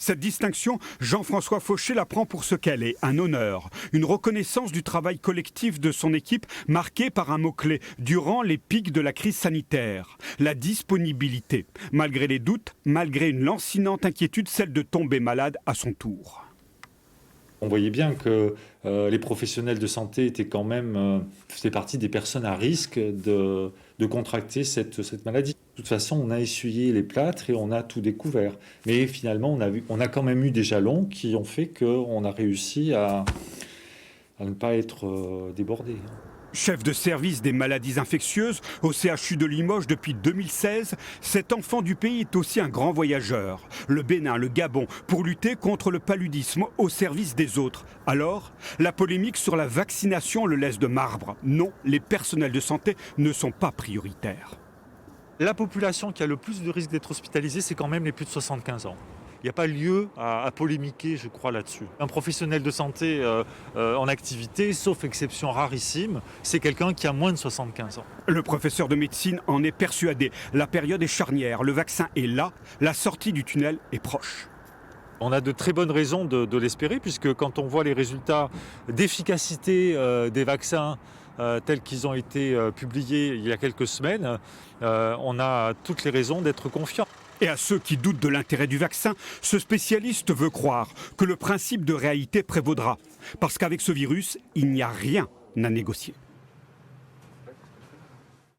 Cette distinction, Jean-François Fauché la prend pour ce qu'elle est, un honneur, une reconnaissance du travail collectif de son équipe marquée par un mot-clé durant les pics de la crise sanitaire, la disponibilité. Malgré les doutes, malgré une lancinante inquiétude, celle de tomber malade à son tour. On voyait bien que les professionnels de santé étaient quand même, faisaient partie des personnes à risque de contracter cette maladie. De toute façon, on a essuyé les plâtres et on a tout découvert. Mais finalement, on a quand même eu des jalons qui ont fait qu'on a réussi à ne pas être débordé. Chef de service des maladies infectieuses au CHU de Limoges depuis 2016, cet enfant du pays est aussi un grand voyageur. Le Bénin, le Gabon, pour lutter contre le paludisme au service des autres. Alors, la polémique sur la vaccination le laisse de marbre. Non, les personnels de santé ne sont pas prioritaires. La population qui a le plus de risque d'être hospitalisée, c'est quand même les plus de 75 ans. Il n'y a pas lieu à polémiquer, je crois, là-dessus. Un professionnel de santé en activité, sauf exception rarissime, c'est quelqu'un qui a moins de 75 ans. Le professeur de médecine en est persuadé. La période est charnière, le vaccin est là, la sortie du tunnel est proche. On a de très bonnes raisons de l'espérer, puisque quand on voit les résultats d'efficacité des vaccins tels qu'ils ont été publiés il y a quelques semaines, on a toutes les raisons d'être confiants. Et à ceux qui doutent de l'intérêt du vaccin, ce spécialiste veut croire que le principe de réalité prévaudra. Parce qu'avec ce virus, il n'y a rien à négocier.